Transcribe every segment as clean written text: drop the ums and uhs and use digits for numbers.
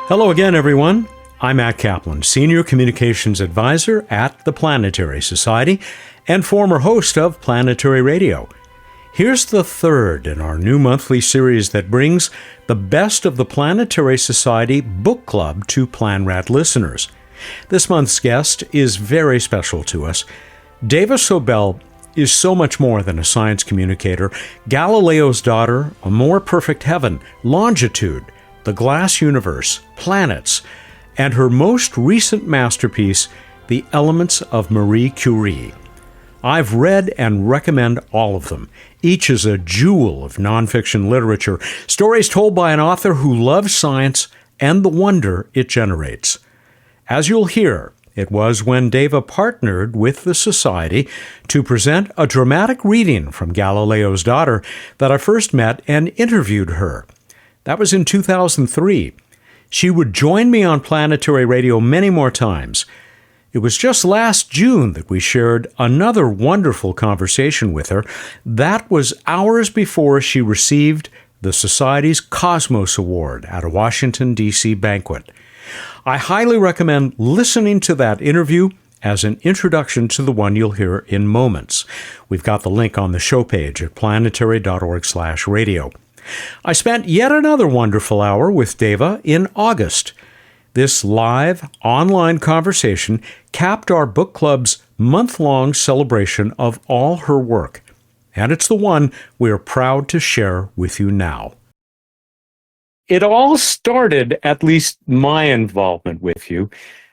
Hello again, everyone. I'm Mat Kaplan, Senior Communications Advisor at the Planetary Society and former host of Planetary Radio. Here's the third in our new monthly series that brings the best of the Planetary Society book club to PlanRad listeners. This month's guest is very special to us. Dava Sobel is so much more than a science communicator. Galileo's Daughter, A More Perfect Heaven, Longitude, The Glass Universe, Planets, and her most recent masterpiece, The Elements of Marie Curie. I've read and recommend all of them. Each is a jewel of nonfiction literature, stories told by an author who loves science and the wonder it generates. As you'll hear, it was when Dava partnered with the Society to present a dramatic reading from Galileo's Daughter that I first met and interviewed her. That was in 2003. She would join me on Planetary Radio many more times. It was just last June that we shared another wonderful conversation with her. That was hours before she received the Society's Cosmos Award at a Washington, D.C. banquet. I highly recommend listening to that interview as an introduction to the one you'll hear in moments. We've got the link on the show page at planetary.org/radio. I spent yet another wonderful hour with Dava in August. This live, online conversation capped our book club's month-long celebration of all her work, and it's the one we are proud to share with you now. It all started, at least my involvement with you,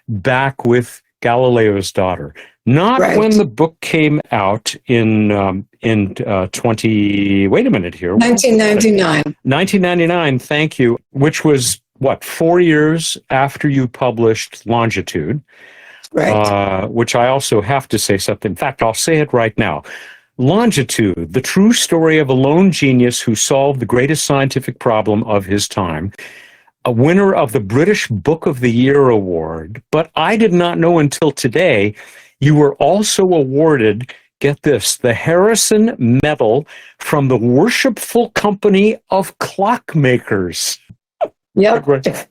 back with Galileo's Daughter. Not right. When the book came out in 1999. 1999, thank you, which was, 4 years after you published Longitude? Right. Which I also have to say something. In fact, I'll say it right now. Longitude, the true story of a lone genius who solved the greatest scientific problem of his time, a winner of the British Book of the Year Award. But I did not know until today you were also awarded, get this, the Harrison Medal from the Worshipful Company of Clockmakers. Yep.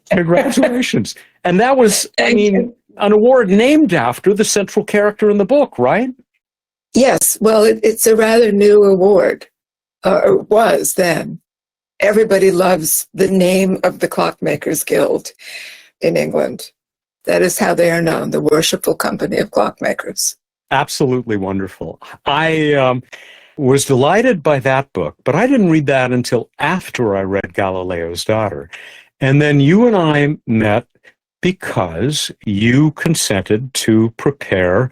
Congratulations. And that was, an award named after the central character in the book, right? Yes. Well, it's a rather new award, or was then. Everybody loves the name of the Clockmakers Guild in England. That is how they are known, the Worshipful Company of Clockmakers. Absolutely wonderful. I was delighted by that book, but I didn't read that until after I read Galileo's Daughter. And then you and I met because you consented to prepare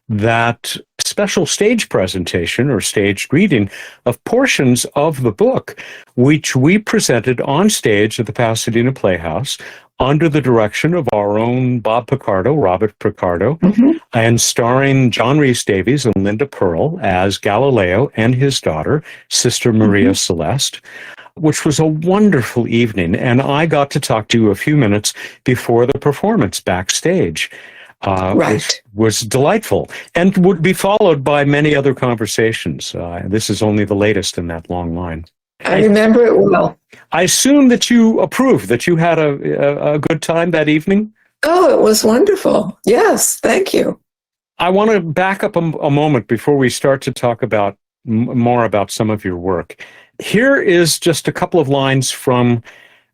that special stage presentation or staged reading of portions of the book, which we presented on stage at the Pasadena Playhouse under the direction of our own Robert Picardo, and starring John Rhys Davies and Linda Pearl as Galileo and his daughter, Sister Maria Celeste, which was a wonderful evening. And I got to talk to you a few minutes before the performance backstage. Which was delightful and would be followed by many other conversations. This is only the latest in that long line. I remember it well. I assume that you approved, that you had a good time that evening? Oh, it was wonderful. Yes, thank you. I want to back up a moment before we start to talk about more about some of your work. Here is just a couple of lines from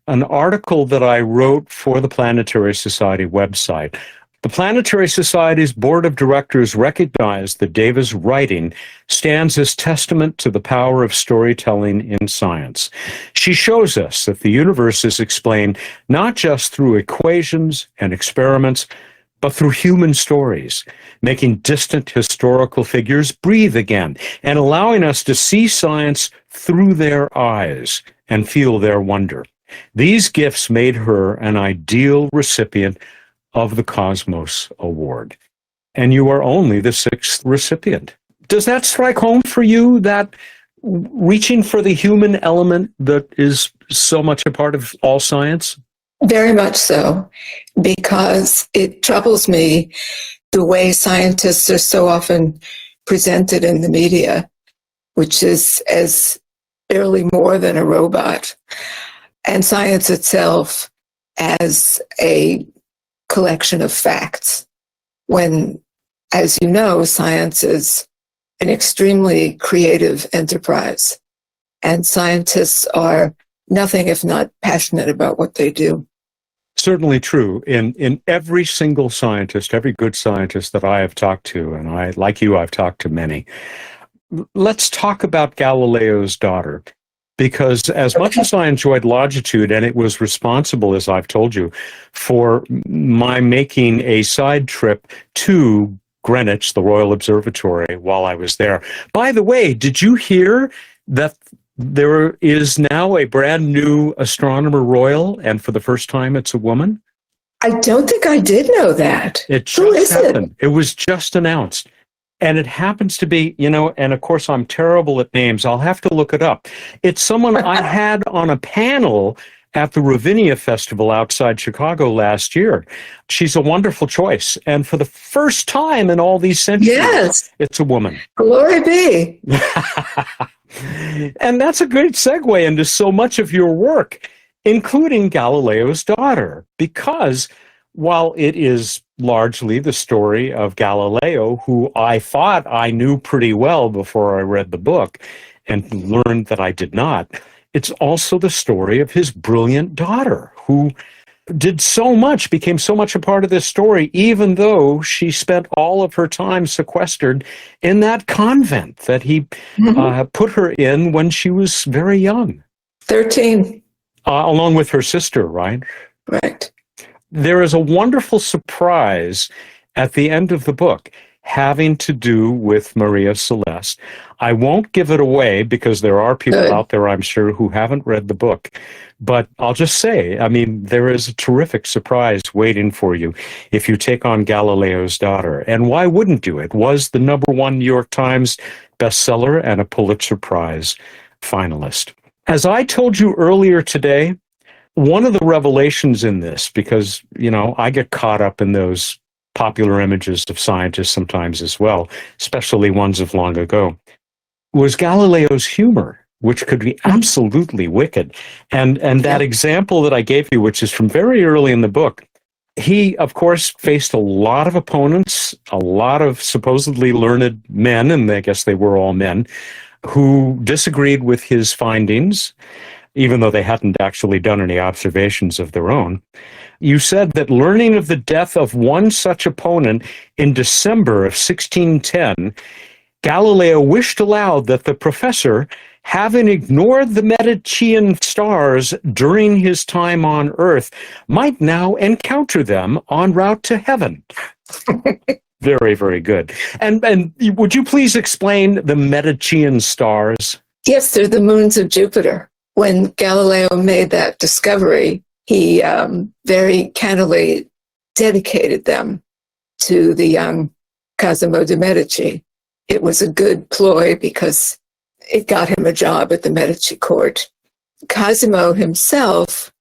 an article that I wrote for the Planetary Society website. The Planetary Society's board of directors recognized that Dava's writing stands as testament to the power of storytelling in science. She shows us that the universe is explained not just through equations and experiments, but through human stories, making distant historical figures breathe again and allowing us to see science through their eyes and feel their wonder. These gifts made her an ideal recipient of the Cosmos Award. And you are only the sixth recipient. Does that strike home for you, that reaching for the human element that is so much a part of all science? Very much so, because it troubles me the way scientists are so often presented in the media, which is as barely more than a robot. And science itself as a collection of facts, when, as you know, science is an extremely creative enterprise, and scientists are nothing if not passionate about what they do. Certainly true. In every single scientist, every good scientist that I have talked to, and I, like you, I've talked to many. Let's talk about Galileo's daughter, because as much as I enjoyed Longitude, and it was responsible, as I've told you, for my making a side trip to Greenwich, the Royal Observatory, while I was there. By the way, did you hear that there is now a brand new astronomer royal, and for the first time it's a woman? I don't think I did know that. It Who is just happened. It was just announced. And it happens to be, and of course I'm terrible at names. I'll have to look it up. It's someone I had on a panel at the Ravinia Festival outside Chicago last year. She's a wonderful choice. And for the first time in all these centuries, Yes. It's a woman. Glory be. And that's a great segue into so much of your work, including Galileo's daughter, because while it is largely the story of Galileo, who I thought I knew pretty well before I read the book and learned that I did not, it's also the story of his brilliant daughter, who did so much, became so much a part of this story, even though she spent all of her time sequestered in that convent that he put her in when she was very young. 13. Along with her sister, right? Right. There is a wonderful surprise at the end of the book having to do with Maria Celeste. I won't give it away because there are people out there, I'm sure, who haven't read the book. But I'll just say, there is a terrific surprise waiting for you if you take on Galileo's daughter. And why wouldn't you? It was the #1 New York Times bestseller and a Pulitzer Prize finalist. As I told you earlier today, one of the revelations in this, because, I get caught up in those popular images of scientists sometimes as well, especially ones of long ago, was Galileo's humor, which could be absolutely wicked. And that example that I gave you, which is from very early in the book, he, of course, faced a lot of opponents, a lot of supposedly learned men, and I guess they were all men, who disagreed with his findings, even though they hadn't actually done any observations of their own. You said that learning of the death of one such opponent in December of 1610, Galileo wished aloud that the professor, having ignored the Medicean stars during his time on Earth, might now encounter them en route to heaven. Very, very good. And would you please explain the Medicean stars? Yes, they're the moons of Jupiter. When Galileo made that discovery, he very candidly dedicated them to the young Cosimo de' Medici. It was a good ploy because it got him a job at the Medici court. Cosimo himself,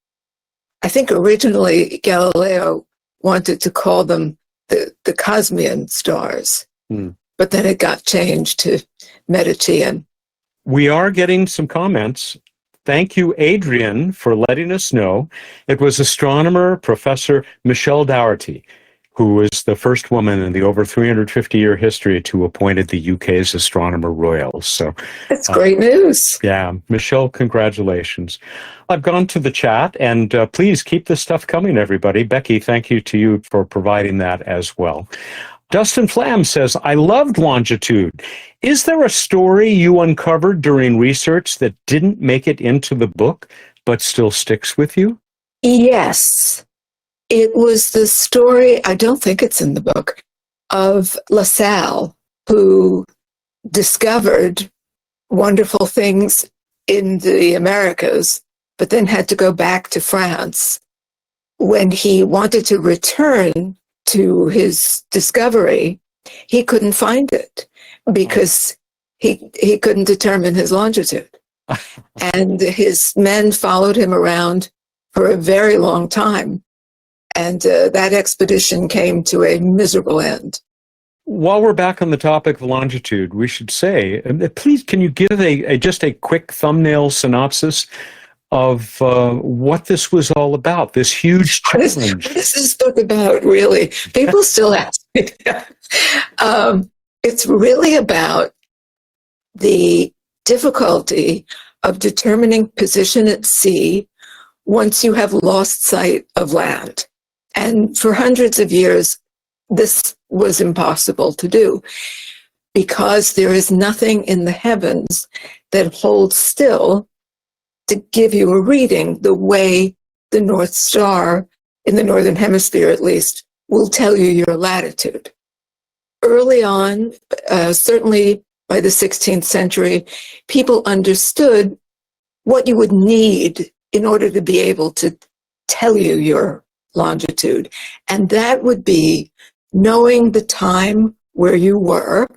I think originally Galileo wanted to call them the Cosmian stars, but then it got changed to Medicean. We are getting some comments. Thank you, Adrian, for letting us know. It was astronomer Professor Michelle Dougherty, who was the first woman in the over 350-year history to appointed the UK's Astronomer Royal. So that's great news. Yeah, Michelle, congratulations. I've gone to the chat, and please keep this stuff coming, everybody. Becky, thank you to you for providing that as well. Dustin Flam says, I loved Longitude. Is there a story you uncovered during research that didn't make it into the book, but still sticks with you? Yes. It was the story, I don't think it's in the book, of LaSalle, who discovered wonderful things in the Americas, but then had to go back to France. When he wanted to return to his discovery, he couldn't find it because he couldn't determine his longitude. And his men followed him around for a very long time. And that expedition came to a miserable end. While we're back on the topic of longitude, we should say, please, can you give just a quick thumbnail synopsis of what this was all about, this huge challenge. What is this book about, really? People still ask me that. It's really about the difficulty of determining position at sea once you have lost sight of land. And for hundreds of years, this was impossible to do because there is nothing in the heavens that holds still to give you a reading the way the North Star, in the Northern Hemisphere at least, will tell you your latitude. Early on, certainly by the 16th century, people understood what you would need in order to be able to tell you your longitude. And that would be knowing the time where you were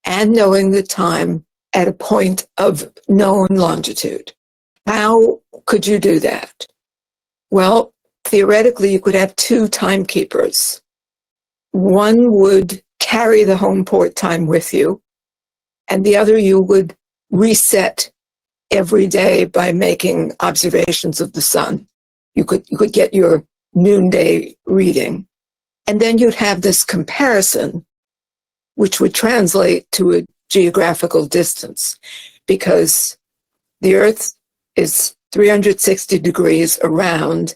and knowing the time at a point of known longitude. How could you do that? Well, theoretically, you could have two timekeepers. One would carry the home port time with you, and the other you would reset every day by making observations of the sun. You could get your noonday reading. And then you'd have this comparison, which would translate to a geographical distance, because the Earth is 360 degrees around,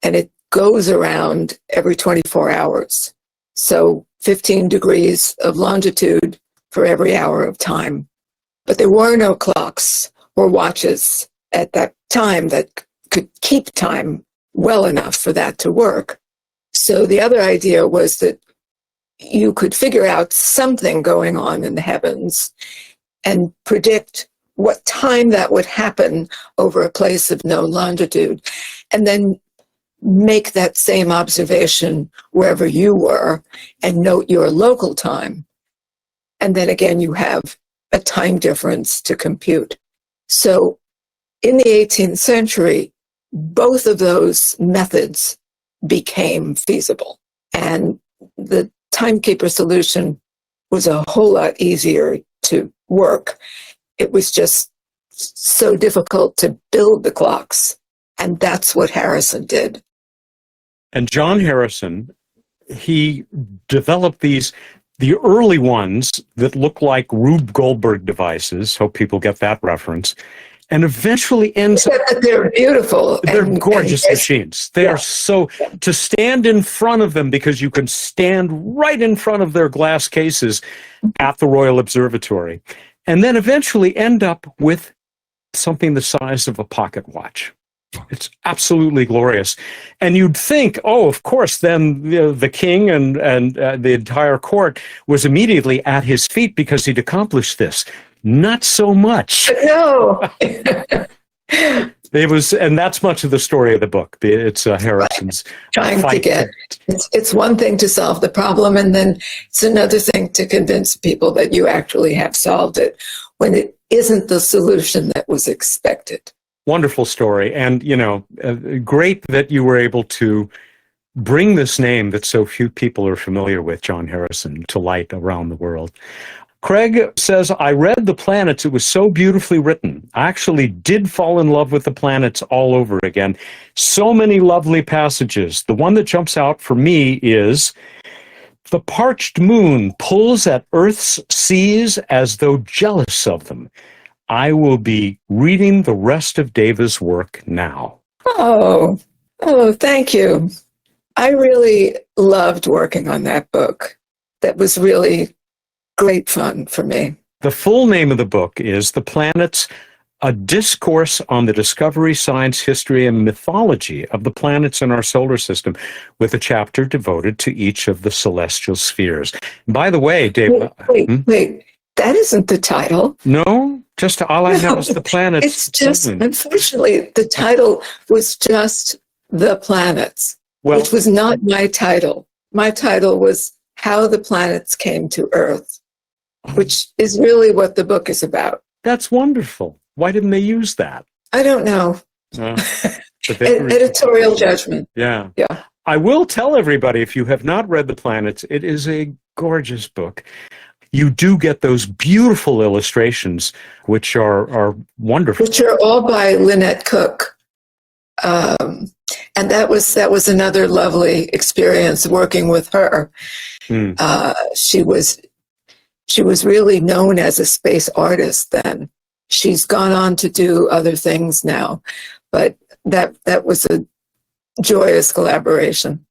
and it goes around every 24 hours. So 15 degrees of longitude for every hour of time. But there were no clocks or watches at that time that could keep time well enough for that to work. So the other idea was that you could figure out something going on in the heavens and predict what time that would happen over a place of known longitude, and then make that same observation wherever you were and note your local time. And then again, you have a time difference to compute. So in the 18th century, both of those methods became feasible. And the timekeeper solution was a whole lot easier to work. It was just so difficult to build the clocks. And that's what Harrison did. And John Harrison, he developed the early ones that look like Rube Goldberg devices. Hope people get that reference. And eventually ends up... They're beautiful. They're gorgeous machines. They are so... To stand in front of them, because you can stand right in front of their glass cases at the Royal Observatory, and then eventually end up with something the size of a pocket watch. It's absolutely glorious. And you'd think, oh, of course, then the king and the entire court was immediately at his feet because he'd accomplished this. Not so much. No. It was, and that's much of the story of the book. It's Harrison's trying fight. To get. It's one thing to solve the problem, and then it's another thing to convince people that you actually have solved it when it isn't the solution that was expected. Wonderful story, and great that you were able to bring this name that so few people are familiar with, John Harrison, to light around the world. Craig says, I read The Planets. It was so beautifully written. I actually did fall in love with the planets all over again. So many lovely passages. The one that jumps out for me is, the parched moon pulls at Earth's seas as though jealous of them. I will be reading the rest of Dava's work now. Oh, thank you. I really loved working on that book. That was really great fun for me. The full name of the book is The Planets, A Discourse on the Discovery, Science, History, and Mythology of the Planets in Our Solar System, with a chapter devoted to each of the celestial spheres. By the way, Dave... Wait. That isn't the title. No? Just all I know is The Planets. It's just, unfortunately, the title was just The Planets, which was not my title. My title was How the Planets Came to Earth, which is really what the book is about. That's wonderful. Why didn't they use that? I don't know. Editorial judgment. Yeah. Yeah. I will tell everybody, if you have not read The Planets, it is a gorgeous book. you do get those beautiful illustrations, which are wonderful. Which are all by Lynette Cook. And that was another lovely experience working with her. Mm. She was really known as a space artist then. She's gone on to do other things now, but that was a joyous collaboration.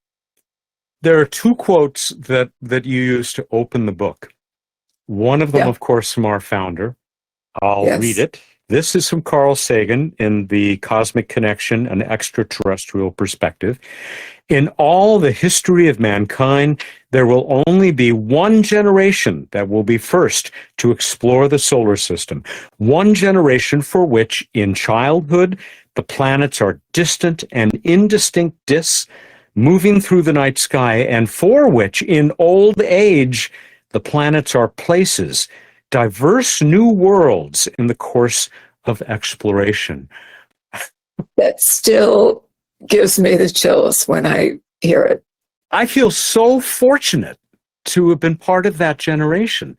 There are two quotes that you use to open the book. One of them, of course, from our founder. I'll read it. This is from Carl Sagan in The Cosmic Connection, an Extraterrestrial Perspective. In all the history of mankind, there will only be one generation that will be first to explore the solar system. One generation for which, in childhood, the planets are distant and indistinct disks moving through the night sky, and for which, in old age, the planets are places, diverse new worlds in the course of exploration. That still gives me the chills when I hear it. I feel so fortunate to have been part of that generation.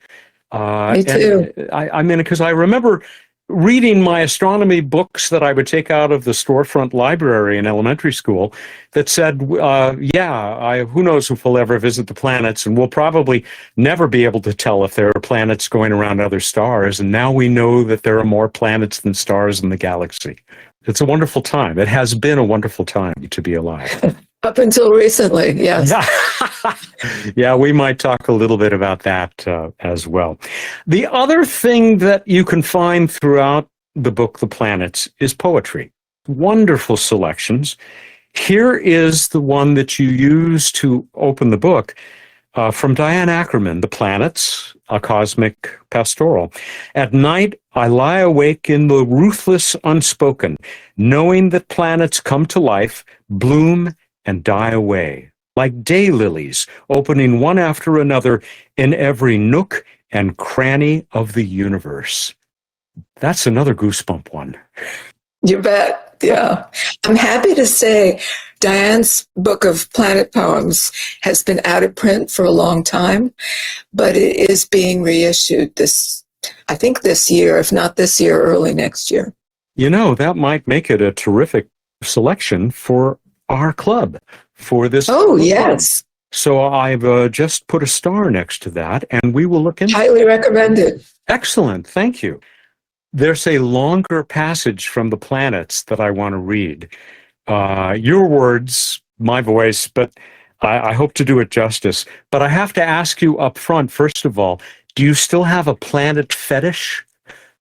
Me too. I mean, because I remember reading my astronomy books that I would take out of the storefront library in elementary school that said, who knows if we'll ever visit the planets, and we'll probably never be able to tell if there are planets going around other stars. And now we know that there are more planets than stars in the galaxy. It's a wonderful time. It has been a wonderful time to be alive. Up until recently, yes. Yeah, we might talk a little bit about that as well. The other thing that you can find throughout the book, The Planets, is poetry. Wonderful selections. Here is the one that you use to open the book from Diane Ackerman, The Planets, a Cosmic Pastoral. At night, I lie awake in the ruthless unspoken, knowing that planets come to life, bloom, and die away, like daylilies, opening one after another in every nook and cranny of the universe. That's another goosebump one. You bet, yeah. I'm happy to say Diane's book of planet poems has been out of print for a long time, but it is being reissued I think this year, if not this year, early next year. You know, that might make it a terrific selection for our club for this. Oh, yes. So I've just put a star next to that, and we will look into it. Highly recommended. Excellent. Thank you. There's a longer passage from The Planets that I want to read. Your words, my voice, but I hope to do it justice. But I have to ask you up front, first of all, do you still have a planet fetish?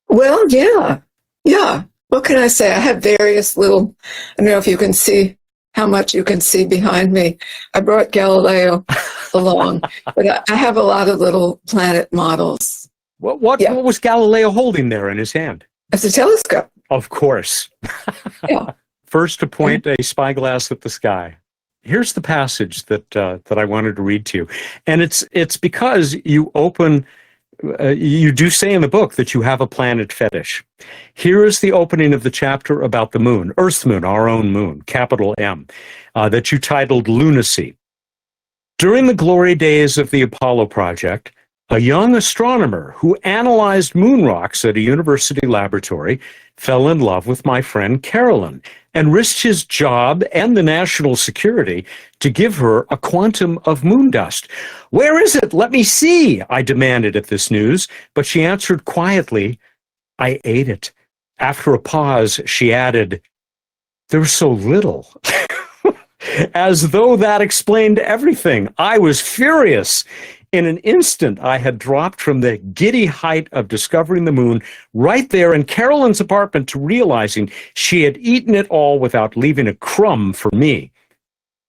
Well, yeah. Yeah. What can I say? I have various little, I don't know if you can see how much you can see behind me. I brought Galileo along, but I have a lot of little planet models. What was Galileo holding there in his hand? It's a telescope. Of course. Yeah. First to point a spyglass at the sky. Here's the passage that I wanted to read to you. And it's because you open, you do say in the book that you have a planet fetish. Here is the opening of the chapter about the moon, Earth's moon, our own moon, capital M, that you titled Lunacy. During the glory days of the Apollo project, a young astronomer who analyzed moon rocks at a university laboratory fell in love with my friend Carolyn and risked his job and the national security to give her a quantum of moon dust. "Where is it? Let me see," I demanded at this news, but she answered quietly, "I ate it." After a pause, she added, "There's so little." As though that explained everything. I was furious. In an instant, I had dropped from the giddy height of discovering the moon right there in Carolyn's apartment to realizing she had eaten it all without leaving a crumb for me.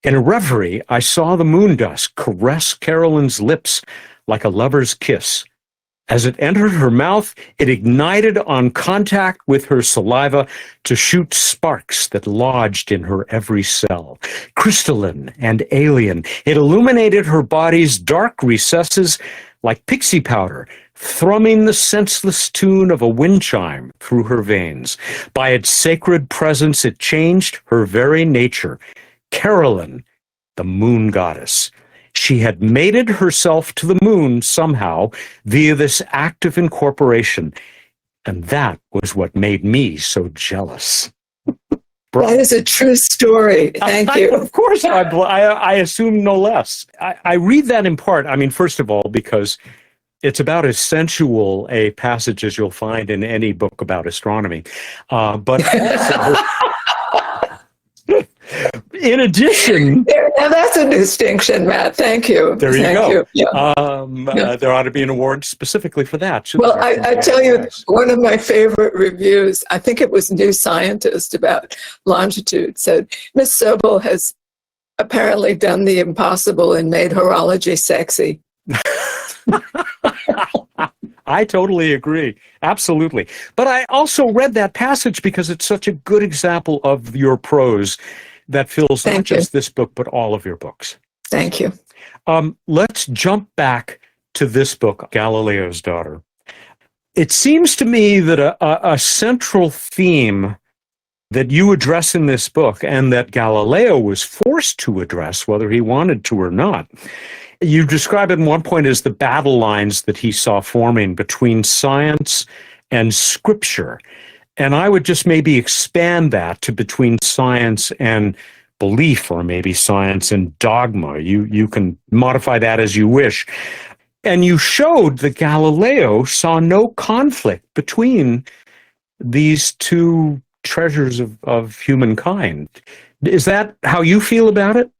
In a reverie, I saw the moon dust caress Carolyn's lips like a lover's kiss. As it entered her mouth, it ignited on contact with her saliva to shoot sparks that lodged in her every cell. Crystalline and alien, it illuminated her body's dark recesses like pixie powder, thrumming the senseless tune of a wind chime through her veins. By its sacred presence, it changed her very nature. Carolyn, the moon goddess. she had mated herself to the moon somehow via this act of incorporation. And that was what made me so jealous. That is a true story. Thank you. Of course, I assume no less. I read that in part, I mean, first of all, because it's about as sensual a passage as you'll find in any book about astronomy. But also, in addition... Now that's a distinction, Matt. Thank you. There you Thank go. You. Yeah. There ought to be an award specifically for that. Well, I tell you, one of my favorite reviews, I think it was New Scientist about Longitude, said, Miss Sobel has apparently done the impossible and made horology sexy. I totally agree. Absolutely. But I also read that passage because it's such a good example of your prose that fills not just this book, but all of your books. Thank you. Let's jump back to this book, Galileo's Daughter. It seems to me that a central theme that you address in this book, and that Galileo was forced to address, whether he wanted to or not, you describe it at one point as the battle lines that he saw forming between science and scripture. And I would just maybe expand that to between science and belief, or maybe science and dogma. You can modify that as you wish. And you showed that Galileo saw no conflict between these two treasures of humankind. Is that how you feel about it?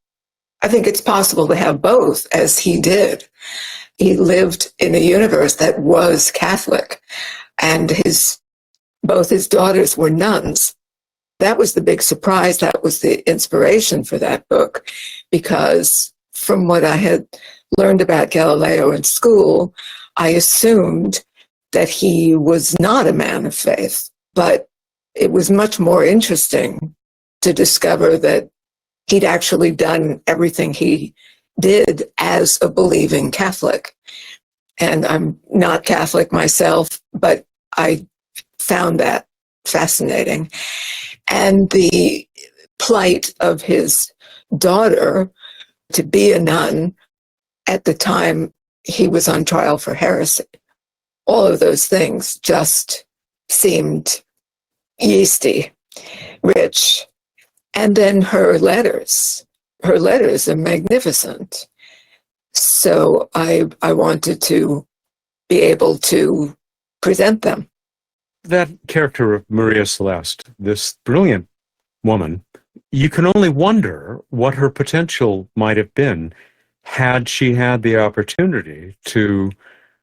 I think it's possible to have both, as he did. He lived in a universe that was Catholic, and both his daughters were nuns. That was the big surprise. That was the inspiration for that book, because from what I had learned about Galileo in school, I assumed that he was not a man of faith. But it was much more interesting to discover that he'd actually done everything he did as a believing Catholic. And I'm not Catholic myself, but I found that fascinating. And the plight of his daughter to be a nun at the time he was on trial for heresy, all of those things just seemed yeasty, rich. And then her letters are magnificent. So I wanted to be able to present them. That character of Maria Celeste, this brilliant woman, you can only wonder what her potential might have been had she had the opportunity to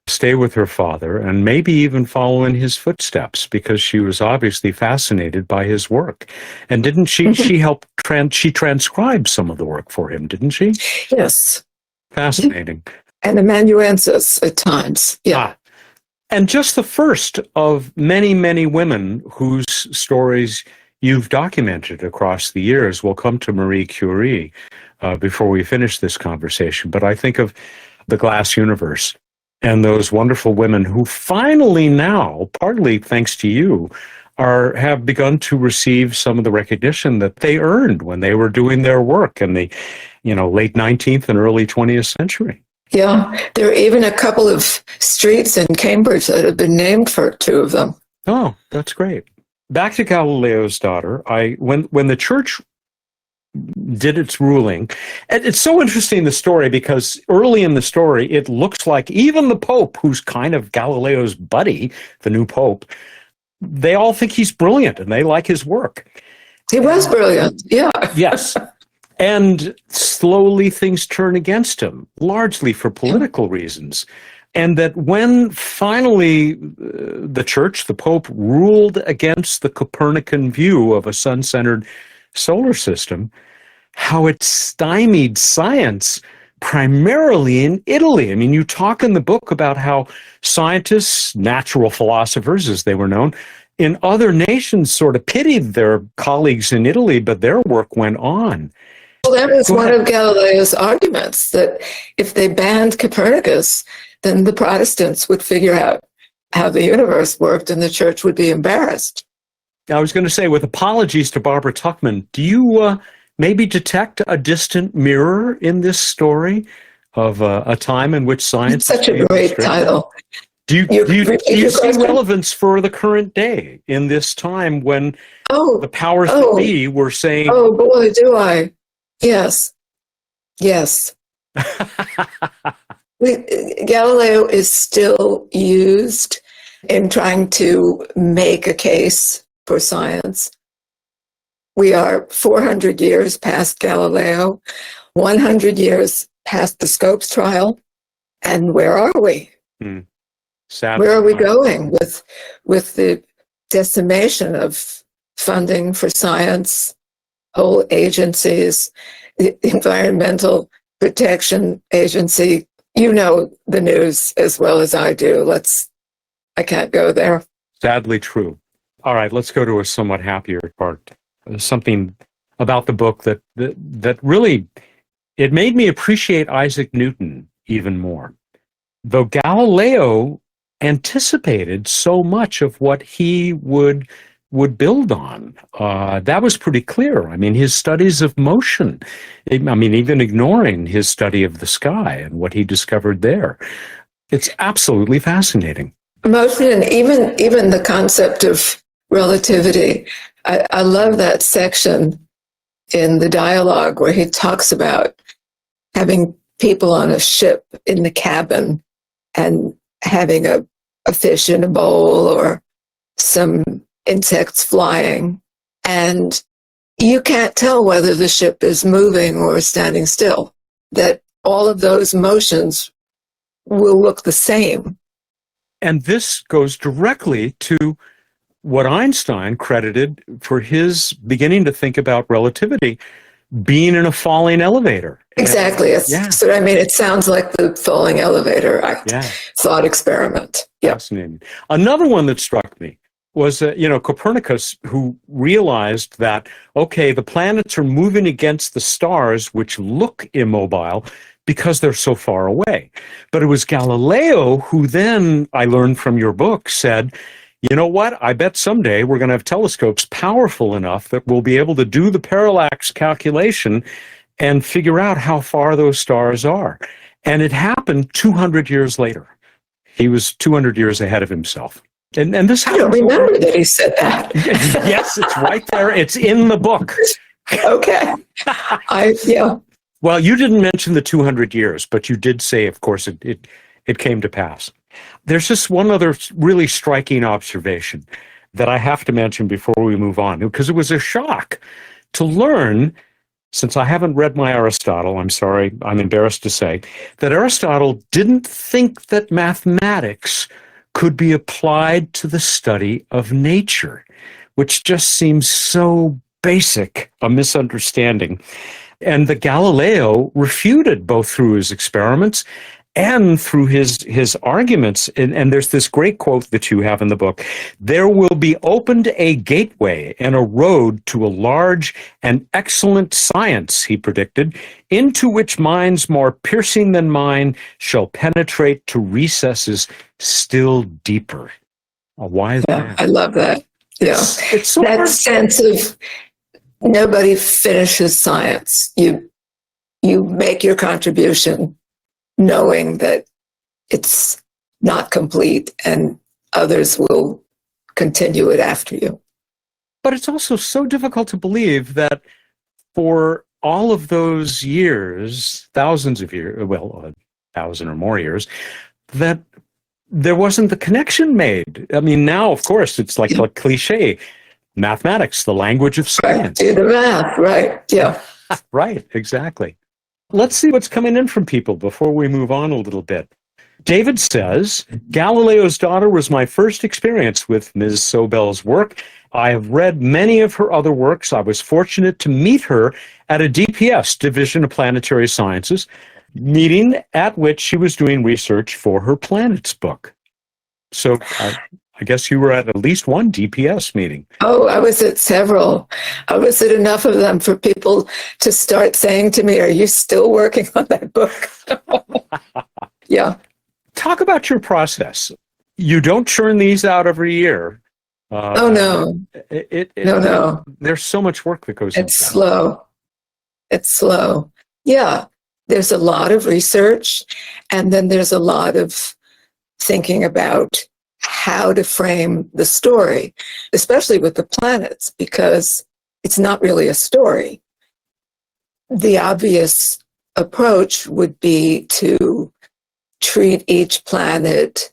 stay with her father and maybe even follow in his footsteps, because she was obviously fascinated by his work. And didn't she, she helped, she transcribed some of the work for him, didn't she? Yes. Fascinating. And amanuensis at times, yeah. And just the first of many, many women whose stories you've documented across the years. We'll come to Marie Curie before we finish this conversation. But I think of the glass universe and those wonderful women who finally now, partly thanks to you, have begun to receive some of the recognition that they earned when they were doing their work in the late 19th and early 20th century. Yeah, there are even a couple of streets in Cambridge that have been named for two of them. Oh, that's great. Back to Galileo's Daughter. When the church did its ruling, and it's so interesting, the story, because early in the story, it looks like even the Pope, who's kind of Galileo's buddy, the new Pope, they all think he's brilliant and they like his work. He was brilliant, yeah. Yes. And slowly things turn against him, largely for political reasons. And that when finally the church, the Pope, ruled against the Copernican view of a sun-centered solar system, how it stymied science primarily in Italy. I mean, you talk in the book about how scientists, natural philosophers as they were known, in other nations sort of pitied their colleagues in Italy, but their work went on. Well, that was one of Galileo's arguments, that if they banned Copernicus, then the Protestants would figure out how the universe worked and the church would be embarrassed. I was going to say, with apologies to Barbara Tuchman, do you maybe detect a distant mirror in this story of a time in which science Such a great title. Do you see relevance for the current day in this time when the powers that be were saying, "Oh boy, do I." Yes. Galileo is still used in trying to make a case for science. We are 400 years past Galileo, 100 years past the Scopes trial, and where are we? Sadly, where are we going with the decimation of funding for science, whole agencies, the Environmental Protection Agency? You know the news as well as I do. I can't go there. Sadly true. All right, let's go to a somewhat happier part. Something about the book that really, it made me appreciate Isaac Newton even more. Though Galileo anticipated so much of what he would build on. That was pretty clear. I mean, his studies of motion, even ignoring his study of the sky and what he discovered there. It's absolutely fascinating. Motion and even the concept of relativity. I love that section in the dialogue where he talks about having people on a ship in the cabin and having a fish in a bowl or some insects flying, and you can't tell whether the ship is moving or standing still, that all of those motions will look the same. And this goes directly to what Einstein credited for his beginning to think about relativity, being in a falling elevator. Exactly. So, it sounds like the falling elevator thought experiment. Yep. Fascinating. Another one that struck me was, Copernicus, who realized that, the planets are moving against the stars, which look immobile because they're so far away. But it was Galileo who then, I learned from your book, said, you know what? I bet someday we're going to have telescopes powerful enough that we'll be able to do the parallax calculation and figure out how far those stars are. And it happened 200 years later. He was 200 years ahead of himself. And this I don't remember that he said that. Yes, it's right there. It's in the book. Okay. Well, you didn't mention the 200 years, but you did say, of course, it came to pass. There's just one other really striking observation that I have to mention before we move on, because it was a shock to learn, since I haven't read my Aristotle, I'm sorry, I'm embarrassed to say, that Aristotle didn't think that mathematics could be applied to the study of nature, which just seems so basic a misunderstanding. And the Galileo refuted both through his experiments and through his arguments. And there's this great quote that you have in the book: "There will be opened a gateway and a road to a large and excellent science," he predicted, "into which minds more piercing than mine shall penetrate to recesses still deeper." Why is that? I love that. Yeah. It's so that sense of nobody finishes science. You make your contribution knowing that it's not complete and others will continue it after you. But it's also so difficult to believe that for all of those years, thousands of years, 1,000 or more years, that there wasn't the connection made. I mean, now, of course, it's like a cliche. Mathematics, the language of science. Do the math, right? Yeah. Right, exactly. Let's see what's coming in from people before we move on a little bit. David says, "Galileo's daughter was my first experience with Ms. Sobel's work. I have read many of her other works. I was fortunate to meet her at a DPS, Division of Planetary Sciences, meeting at which she was doing research for her Planets book." So I guess you were at least one DPS meeting. Oh, I was at several. I was at enough of them for people to start saying to me, "Are you still working on that book?" Yeah. Talk about your process. You don't churn these out every year. Oh, no. No. There's so much work that goes into It's slow. It's slow. Yeah. there's a lot of research, and then there's a lot of thinking about how to frame the story, especially with the planets, because it's not really a story. The obvious approach would be to treat each planet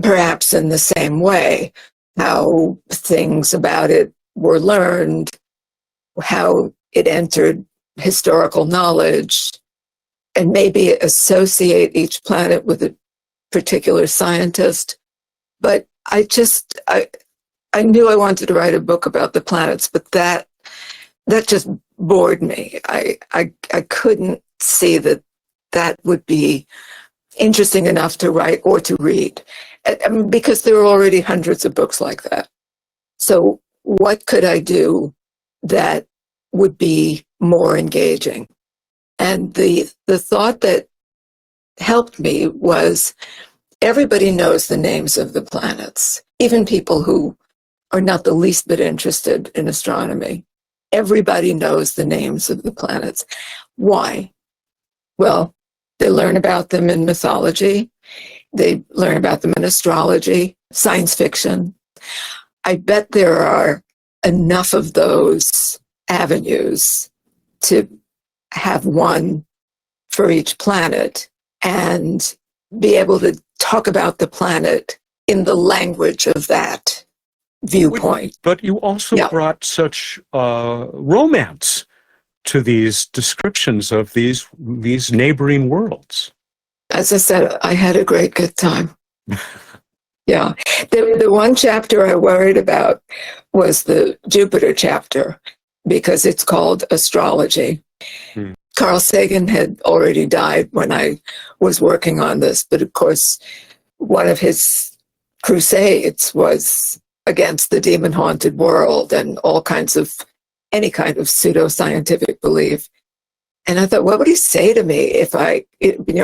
perhaps in the same way, how things about it were learned, how it entered historical knowledge, and maybe associate each planet with a particular scientist. But I knew I wanted to write a book about the planets, but that just bored me. I couldn't see that would be interesting enough to write or to read, because there are already hundreds of books like that. So what could I do that would be more engaging? And the thought that helped me was, everybody knows the names of the planets, even people who are not the least bit interested in astronomy. Everybody knows the names of the planets. Why? Well, they learn about them in mythology. They learn about them in astrology, science fiction. I bet there are enough of those avenues to have one for each planet and be able to talk about the planet in the language of that viewpoint. But you also brought such romance to these descriptions of these neighboring worlds. As I said, I had a great good time. Yeah. The one chapter I worried about was the Jupiter chapter, because it's called astrology. Carl Sagan had already died when I was working on this, but of course, one of his crusades was against the demon-haunted world and any kind of pseudo-scientific belief. And I thought, what would he say to me if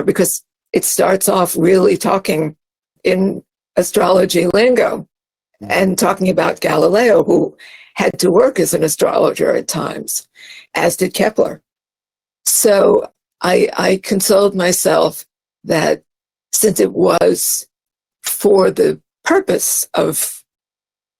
because it starts off really talking in astrology lingo and talking about Galileo, who had to work as an astrologer at times, as did Kepler. So I consoled myself that since it was for the purpose of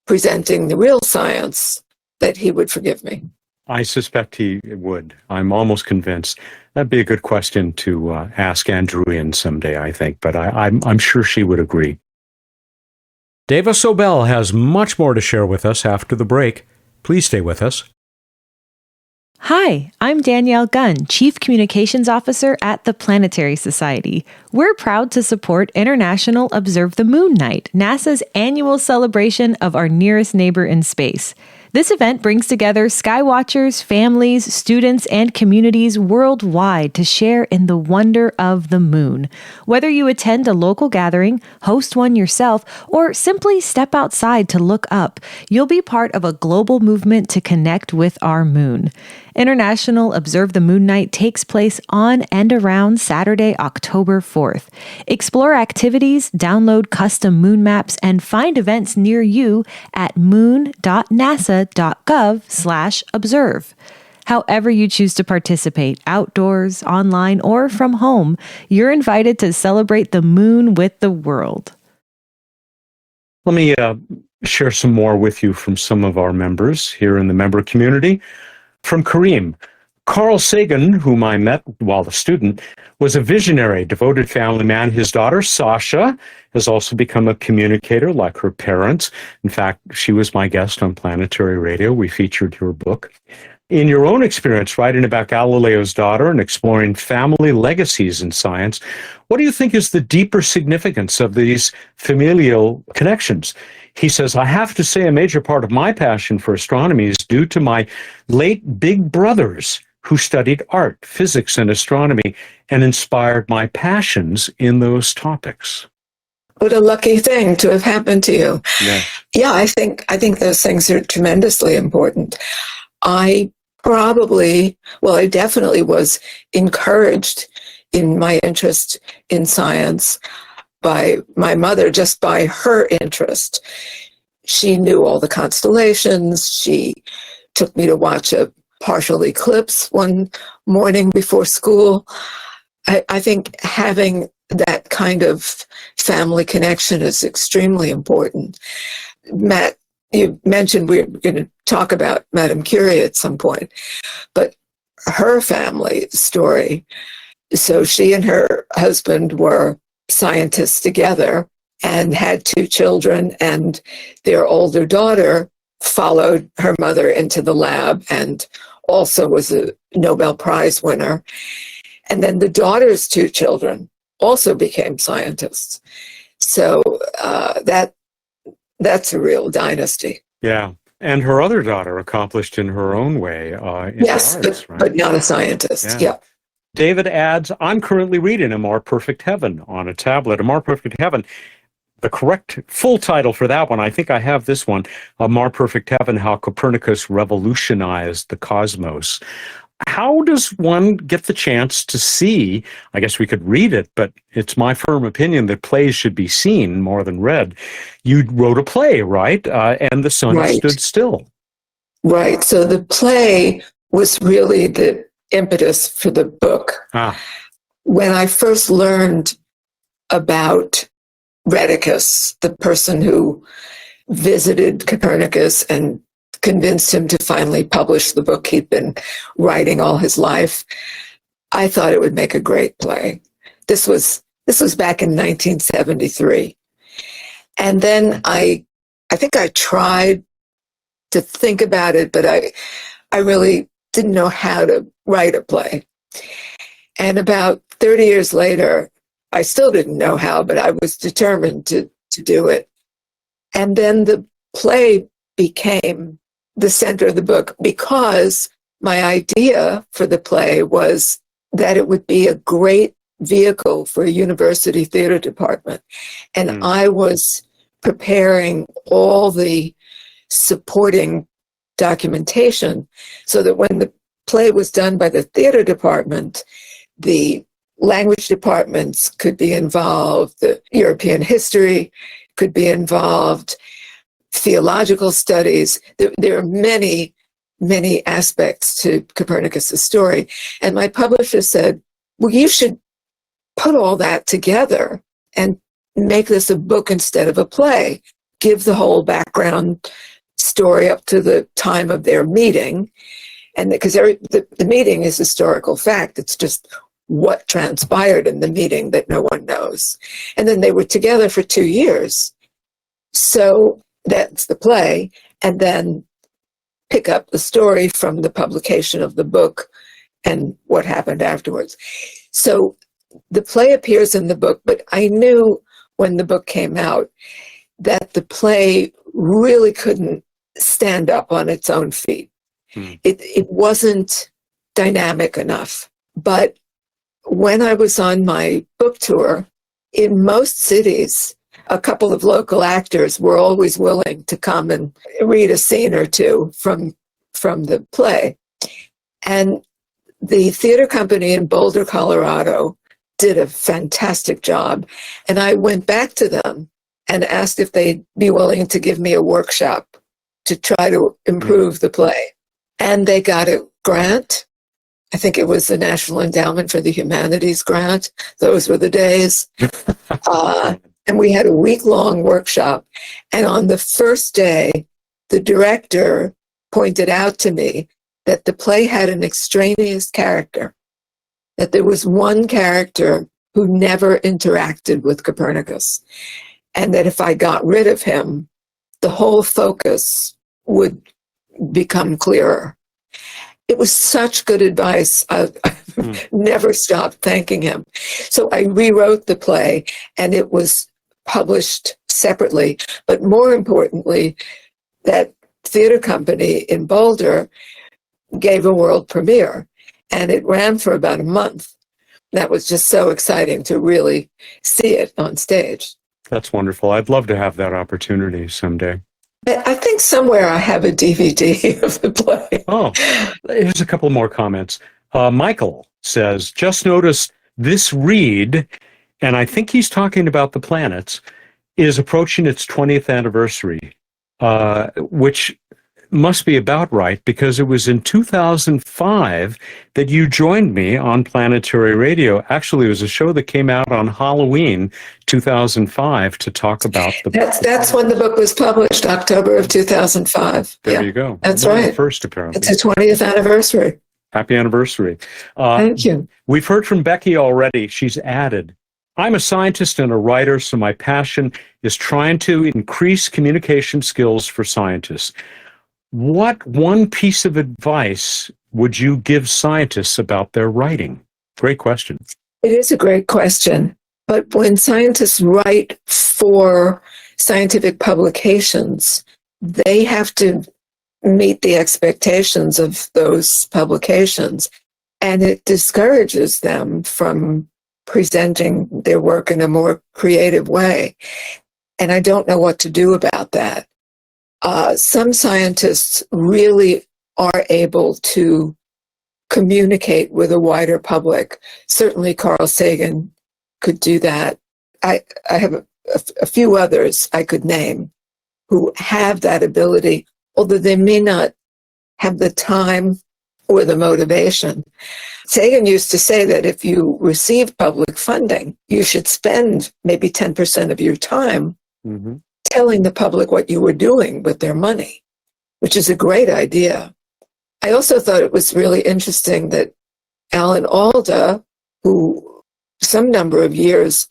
presenting the real science, that he would forgive me. I suspect he would. I'm almost convinced. That'd be a good question to ask Andrewian someday, I think, but I'm sure she would agree. Dava Sobel has much more to share with us after the break. Please stay with us. Hi, I'm Danielle Gunn, Chief Communications Officer at the Planetary Society. We're proud to support International Observe the Moon Night, NASA's annual celebration of our nearest neighbor in space. This event brings together skywatchers, families, students, and communities worldwide to share in the wonder of the moon. Whether you attend a local gathering, host one yourself, or simply step outside to look up, you'll be part of a global movement to connect with our moon. International Observe the Moon Night takes place on and around Saturday, October 4th. Explore activities, download custom moon maps, and find events near you at moon.nasa.gov/observe. However you choose to participate, outdoors, online, or from home, you're invited to celebrate the moon with the world. Let me share some more with you from some of our members here in the member community. From Kareem, Carl Sagan, whom I met while a student, was a visionary, devoted family man. His daughter, Sasha, has also become a communicator like her parents. In fact, she was my guest on Planetary Radio. We featured your book. In your own experience writing about Galileo's daughter and exploring family legacies in science, what do you think is the deeper significance of these familial connections? He says, I have to say a major part of my passion for astronomy is due to my late big brothers who studied art, physics, and astronomy and inspired my passions in those topics. What a lucky thing to have happened to you. Yeah, I think those things are tremendously important. I definitely was encouraged in my interest in science by my mother, just by her interest. She knew all the constellations. She took me to watch a partial eclipse one morning before school. I think having that kind of family connection is extremely important. Matt, you mentioned we're going to talk about Madame Curie at some point, but her family story. So she and her husband were scientists together and had two children, and their older daughter followed her mother into the lab and also was a Nobel Prize winner. And then the daughter's two children also became scientists. So that's a real dynasty. Yeah. And her other daughter accomplished in her own way. Yes, arts, right? but not a scientist. Yeah. David adds, I'm currently reading A More Perfect Heaven on a tablet. A More Perfect Heaven. The correct full title for that one, I think I have this one, A More Perfect Heaven, How Copernicus Revolutionized the Cosmos. How does one get the chance to see, I guess we could read it, but it's my firm opinion that plays should be seen more than read. You wrote a play, right? And the sun stood still. Right. So the play was really the impetus for the book. When I first learned about Rheticus, the person who visited Copernicus and convinced him to finally publish the book he'd been writing all his life, I thought it would make a great play. This was back in 1973. And then I think I tried to think about it, but I really didn't know how to write a play. And about 30 years later, I still didn't know how, but I was determined to do it. And then the play became the center of the book because my idea for the play was that it would be a great vehicle for a university theater department. And I was preparing all the supporting documentation so that when the play was done by the theater department, the language departments could be involved, the European history could be involved, theological studies. There are many, many aspects to Copernicus's story. And my publisher said, well, you should put all that together and make this a book instead of a play. Give the whole background story up to the time of their meeting. And because the meeting is historical fact, it's just what transpired in the meeting that no one knows. And then they were together for 2 years. So that's the play. And then pick up the story from the publication of the book and what happened afterwards. So the play appears in the book, but I knew when the book came out that the play really couldn't stand up on its own feet. It wasn't dynamic enough. But when I was on my book tour, in most cities, a couple of local actors were always willing to come and read a scene or two from the play. And the theater company in Boulder, Colorado, did a fantastic job. And I went back to them and asked if they'd be willing to give me a workshop to try to improve the play. And they got a grant. I think it was the National Endowment for the Humanities grant. Those were the days. And we had a week-long workshop. And on the first day, the director pointed out to me that the play had an extraneous character, that there was one character who never interacted with Copernicus, and that if I got rid of him, the whole focus would become clearer. It was such good advice. I never stopped thanking him. So I rewrote the play, and it was published separately. But more importantly, that theater company in Boulder gave a world premiere, and it ran for about a month. That was just so exciting to really see it on stage. That's wonderful. I'd love to have that opportunity someday. I think somewhere I have a DVD of the play. Oh, here's a couple more comments. Michael says, just noticed this read, and I think he's talking about the planets, is approaching its 20th anniversary, which must be about right, because it was in 2005 that you joined me on Planetary Radio. Actually, it was a show that came out on Halloween 2005 to talk about the... That's when the book was published, October of 2005. There you go. That's One of the right. first, apparently. It's the 20th anniversary. Happy anniversary. Thank you. We've heard from Becky already. She's added, I'm a scientist and a writer, so my passion is trying to increase communication skills for scientists. What one piece of advice would you give scientists about their writing? Great question. It is a great question. But when scientists write for scientific publications, they have to meet the expectations of those publications. And it discourages them from presenting their work in a more creative way. And I don't know what to do about that. Some scientists really are able to communicate with a wider public. Certainly Carl Sagan could do that. I have a few others I could name who have that ability, although they may not have the time or the motivation. Sagan used to say that if you receive public funding, you should spend maybe 10% of your time telling the public what you were doing with their money, which is a great idea. I also thought it was really interesting that Alan Alda, who some number of years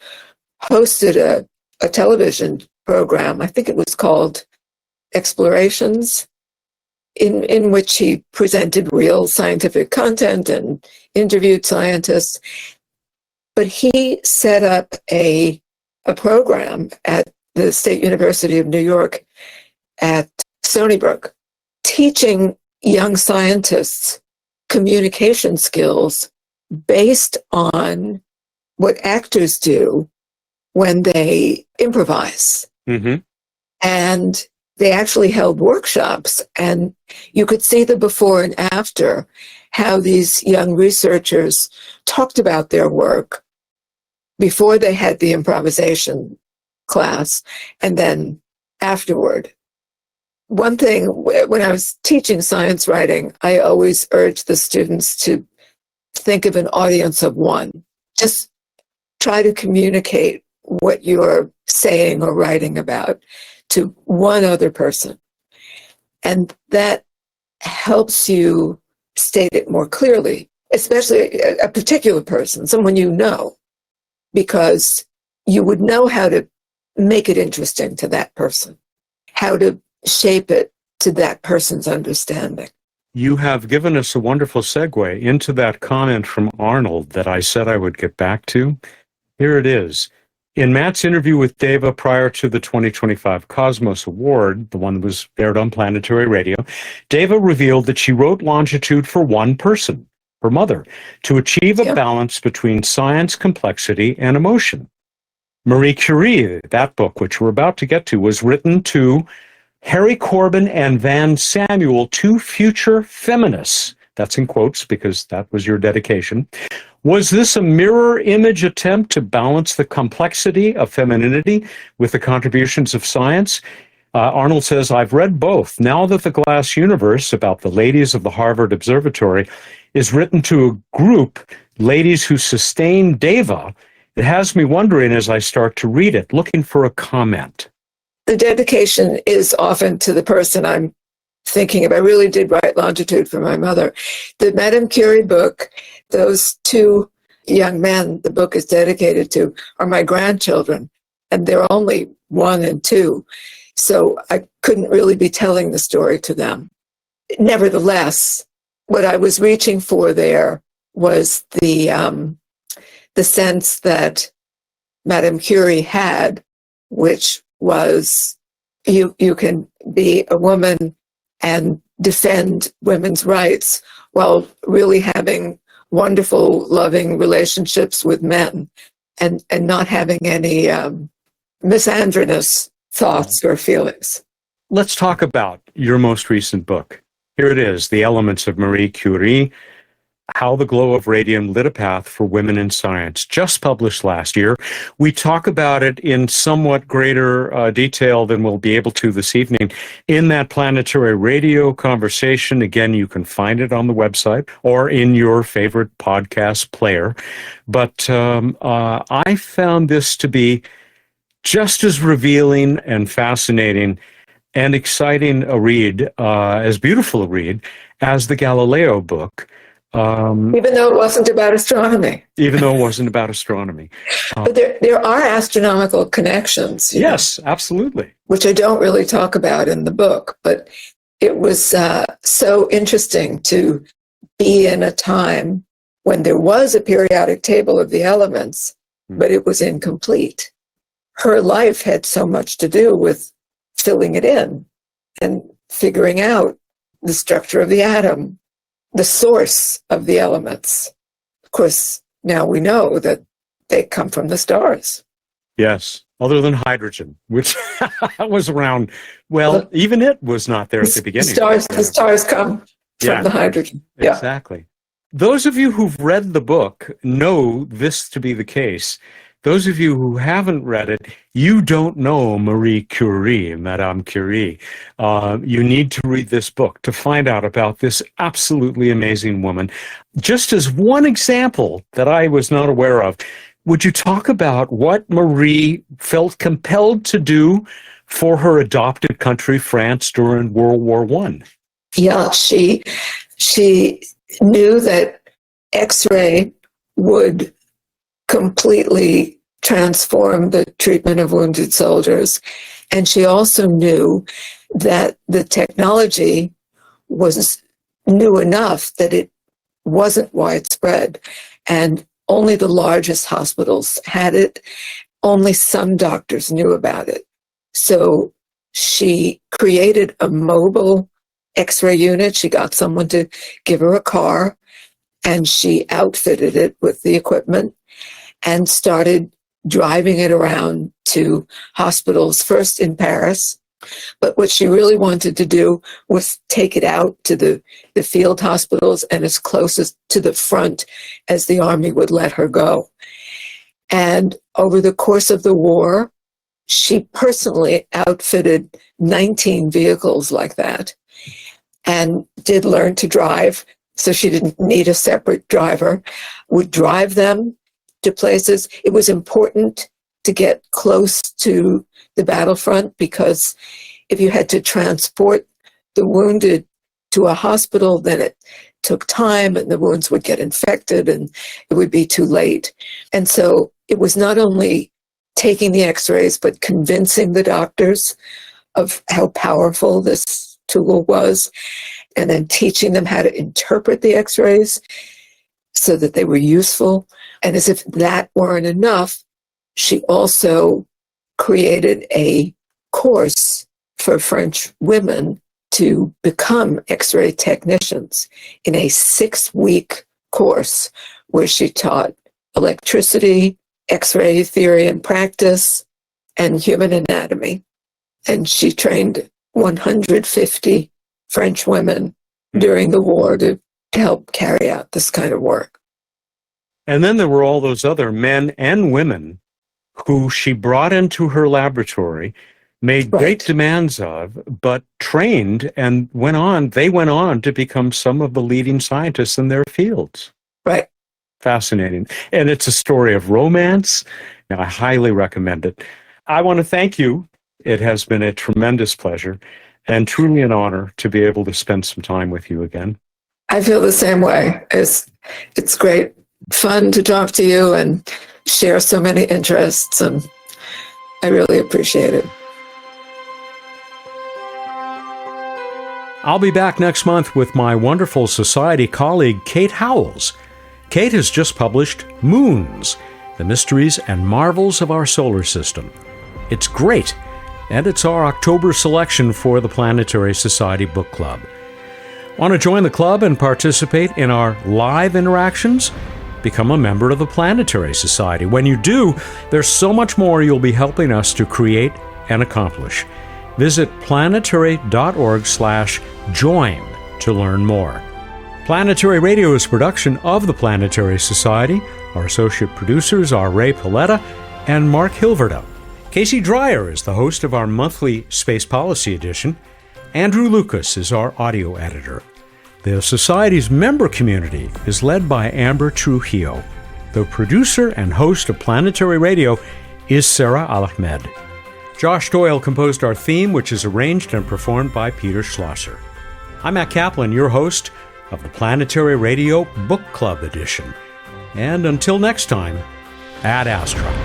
hosted a television program, I think it was called Explorations, in which he presented real scientific content and interviewed scientists. But he set up a program at the State University of New York at Stony Brook, teaching young scientists communication skills based on what actors do when they improvise. And they actually held workshops, and you could see the before and after, how these young researchers talked about their work before they had the improvisation class and then afterward. One thing, when I was teaching science writing, I always urged the students to think of an audience of one. Just try to communicate what you're saying or writing about to one other person. And that helps you state it more clearly, especially a particular person, someone you know, because you would know how to make it interesting to that person, how to shape it to that person's understanding. You have given us a wonderful segue into that comment from Arnold that I said I would get back to. Here it is. In Matt's interview with Dava prior to the 2025 Cosmos Award, the one that was aired on Planetary Radio, Dava revealed that she wrote Longitude for one person, her mother, to achieve a balance between science, complexity, and emotion. Marie Curie, that book, which we're about to get to, was written to Harry Corbin and Van Samuel, two future feminists. That's in quotes because that was your dedication. Was this a mirror image attempt to balance the complexity of femininity with the contributions of science? Arnold says, I've read both. Now that The Glass Universe, about the ladies of the Harvard Observatory, is written to a group, ladies who sustain Dava, it has me wondering as I start to read it, looking for a comment. The dedication is often to the person I'm thinking of. I really did write Longitude for my mother. The Madame Curie book, those two young men the book is dedicated to are my grandchildren, and they're only 1 and 2. So I couldn't really be telling the story to them. Nevertheless, what I was reaching for there was the sense that Madame Curie had, which was you can be a woman and defend women's rights while really having wonderful, loving relationships with men and not having any misandrous thoughts or feelings. Let's talk about your most recent book. Here it is, The Elements of Marie Curie. How the Glow of Radium Lit a Path for Women in Science, just published last year. We talk about it in somewhat greater detail than we'll be able to this evening in that Planetary Radio conversation. Again, you can find it on the website or in your favorite podcast player. But I found this to be just as revealing and fascinating and exciting a read, as beautiful a read, as the Galileo book. Even though it wasn't about astronomy. Even though it wasn't about astronomy. But there are astronomical connections. Yes, absolutely. Which I don't really talk about in the book, but it was so interesting to be in a time when there was a periodic table of the elements, but it was incomplete. Her life had so much to do with filling it in and figuring out the structure of the atom, the source of the elements. Of course, now we know that they come from the stars. Yes, other than hydrogen, which was around, well, even it was not there at the beginning. The stars come from the hydrogen. Yeah. Exactly. Those of you who've read the book know this to be the case. Those of you who haven't read it, you don't know Marie Curie, Madame Curie. You need to read this book to find out about this absolutely amazing woman. Just as one example that I was not aware of, would you talk about what Marie felt compelled to do for her adopted country, France, during World War I? Yeah, she knew that X-ray would completely transform the treatment of wounded soldiers. And she also knew that the technology was new enough that it wasn't widespread. And only the largest hospitals had it. Only some doctors knew about it. So she created a mobile X-ray unit. She got someone to give her a car, and she outfitted it with the equipment and started driving it around to hospitals, first in Paris. But what she really wanted to do was take it out to the field hospitals and as close as to the front as the army would let her go. And over the course of the war, she personally outfitted 19 vehicles like that and did learn to drive. So she didn't need a separate driver, would drive them to places. It was important to get close to the battlefront because if you had to transport the wounded to a hospital, then it took time and the wounds would get infected and it would be too late. And so it was not only taking the x-rays, but convincing the doctors of how powerful this tool was, and then teaching them how to interpret the x-rays so that they were useful. And as if that weren't enough, she also created a course for French women to become X-ray technicians in a 6-week course where she taught electricity, X-ray theory and practice, and human anatomy. And she trained 150 French women during the war to help carry out this kind of work. And then there were all those other men and women who she brought into her laboratory, made great demands of, but trained and they went on to become some of the leading scientists in their fields. Right. Fascinating. And it's a story of romance. I highly recommend it. I want to thank you. It has been a tremendous pleasure and truly an honor to be able to spend some time with you again. I feel the same way. It's great fun to talk to you and share so many interests, and I really appreciate it. I'll be back next month with my wonderful society colleague, Kate Howells. Kate has just published Moons, The Mysteries and Marvels of Our Solar System. It's great, and it's our October selection for the Planetary Society Book Club. Want to join the club and participate in our live interactions? Become a member of the Planetary Society. When you do, there's so much more you'll be helping us to create and accomplish. Visit planetary.org/join to learn more. Planetary Radio is a production of the Planetary Society. Our associate producers are Ray Paletta and Mark Hilverda. Casey Dreyer is the host of our monthly Space Policy Edition. Andrew Lucas is our audio editor. The Society's member community is led by Amber Trujillo. The producer and host of Planetary Radio is Sarah Al-Ahmed. Josh Doyle composed our theme, which is arranged and performed by Peter Schlosser. I'm Mat Kaplan, your host of the Planetary Radio Book Club Edition. And until next time, Ad Astra.